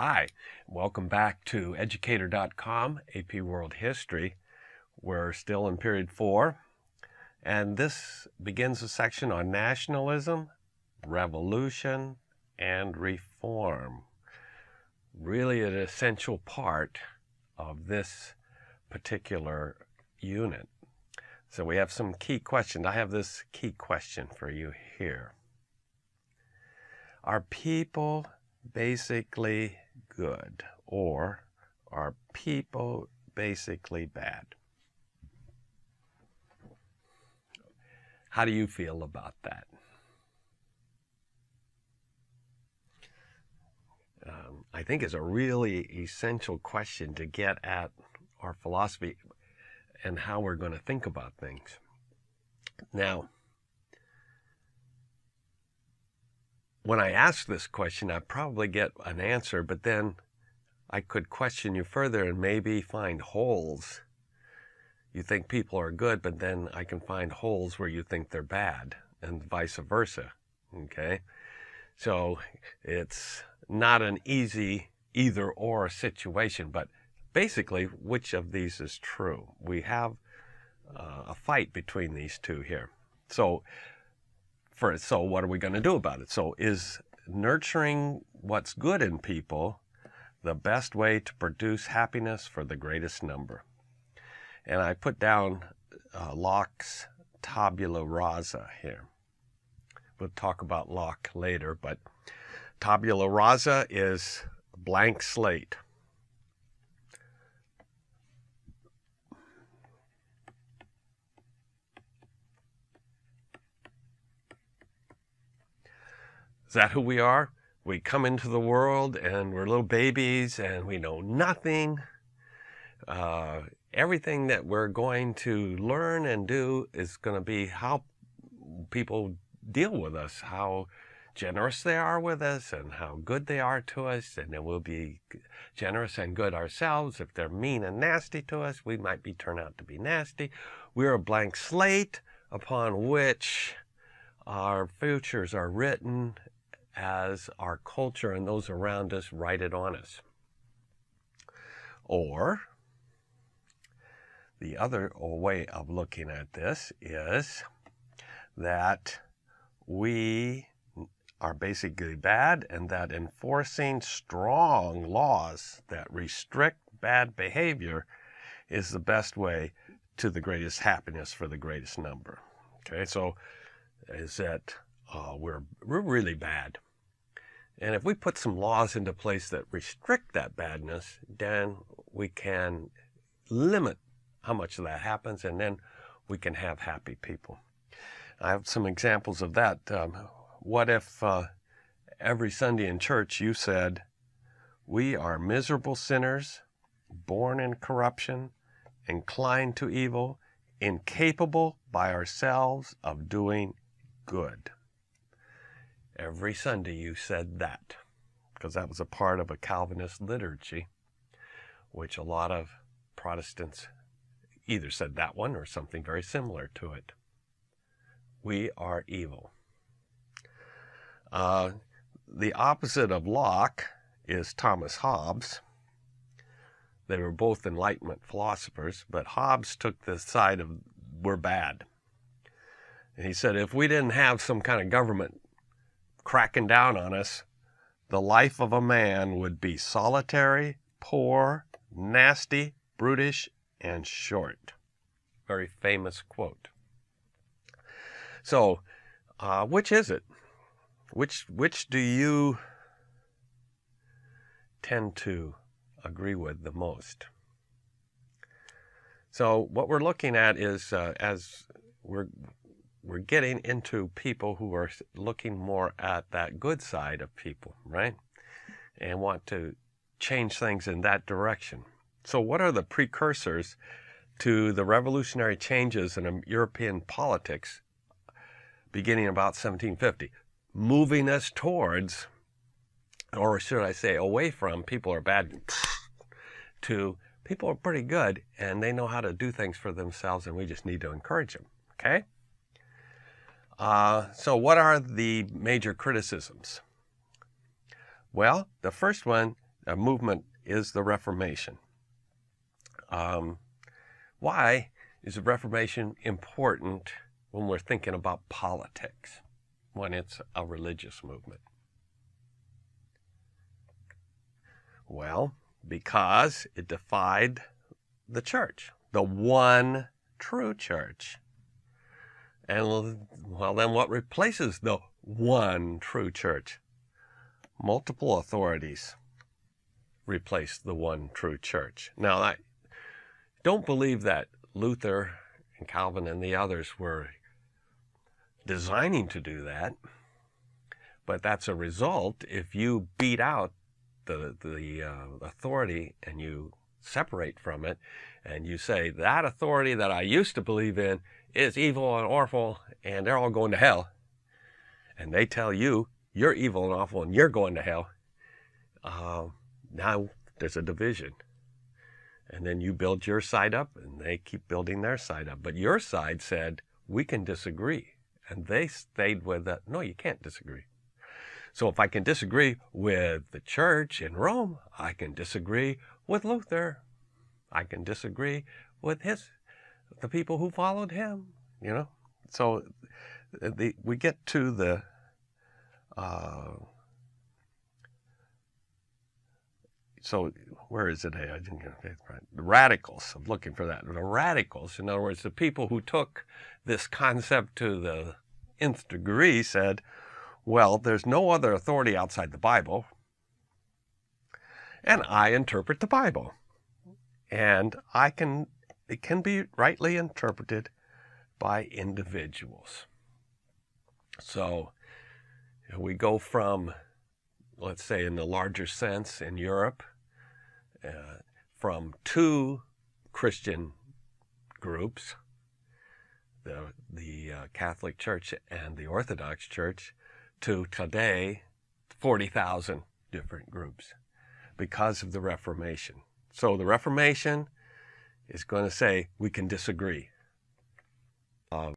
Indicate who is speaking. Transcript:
Speaker 1: Hi, welcome back to Educator.com, AP World History. We're still in period 4, and this begins a section on nationalism, revolution, and reform. Really an essential part of this particular unit. So we have some key questions. I have this key question for you here. Are people basically good, or are people basically bad? How do you feel about that? I think it's a really essential question to get at our philosophy and how we're going to think about things. Now, when I ask this question, I probably get an answer, but then I could question you further and maybe find holes. You think people are good, but then I can find holes where you think they're bad, and vice versa, okay? So it's not an easy either-or situation, but basically, which of these is true? We have a fight between these two here. So what are we going to do about it? So is nurturing what's good in people the best way to produce happiness for the greatest number? And I put down Locke's tabula rasa here. We'll talk about Locke later, but tabula rasa is a blank slate. Is that who we are? We come into the world and we're little babies and we know nothing. Everything that we're going to learn and do is going to be how people deal with us, how generous they are with us and how good they are to us, and then we'll be generous and good ourselves. If they're mean and nasty to us, we might turn out to be nasty. We're a blank slate upon which our futures are written as our culture and those around us write it on us. Or the other way of looking at this is that we are basically bad, and that enforcing strong laws that restrict bad behavior is the best way to the greatest happiness for the greatest number. Okay, so is that we're really bad. And if we put some laws into place that restrict that badness, then we can limit how much of that happens, and then we can have happy people. I have some examples of that. What if every Sunday in church you said, "We are miserable sinners, born in corruption, inclined to evil, incapable by ourselves of doing good"? Every Sunday you said that, because that was a part of a Calvinist liturgy, which a lot of Protestants either said that one or something very similar to it. We are evil. The opposite of Locke is Thomas Hobbes. They were both Enlightenment philosophers, but Hobbes took the side of we're bad. And he said if we didn't have some kind of government cracking down on us, the life of a man would be solitary, poor, nasty, brutish, and short. Very famous quote. So, which is it? Which do you tend to agree with the most? So what we're looking at is as we're getting into people who are looking more at that good side of people, right? And want to change things in that direction. So what are the precursors to the revolutionary changes in European politics beginning about 1750? Moving us towards, or should I say away from, people are bad, to people are pretty good and they know how to do things for themselves and we just need to encourage them, okay? So what are the major criticisms? Well, the first one movement is the Reformation. Why is the Reformation important when we're thinking about politics, when it's a religious movement? Well, because it defied the church, the one true church. And well, then what replaces the one true church? Multiple authorities replace the one true church. Now, I don't believe that Luther and Calvin and the others were designing to do that, but that's a result. If you beat out the authority and you separate from it and you say, that authority that I used to believe in is evil and awful and they're all going to hell, and they tell you you're evil and awful and you're going to hell, now there's a division. And then you build your side up and they keep building their side up. But your side said, we can disagree. And they stayed with that, no, you can't disagree. So if I can disagree with the church in Rome, I can disagree with Luther. I can disagree with the people who followed him, you know. So we get to the so where is it? I didn't get it right. The radicals. I'm looking for that. The radicals, in other words, the people who took this concept to the nth degree, said, well, there's no other authority outside the Bible, and I interpret the Bible. And it can be rightly interpreted by individuals. So we go from, let's say in the larger sense in Europe, from two Christian groups, the Catholic Church and the Orthodox Church, to today 40,000 different groups because of the Reformation. So the Reformation is going to say we can disagree.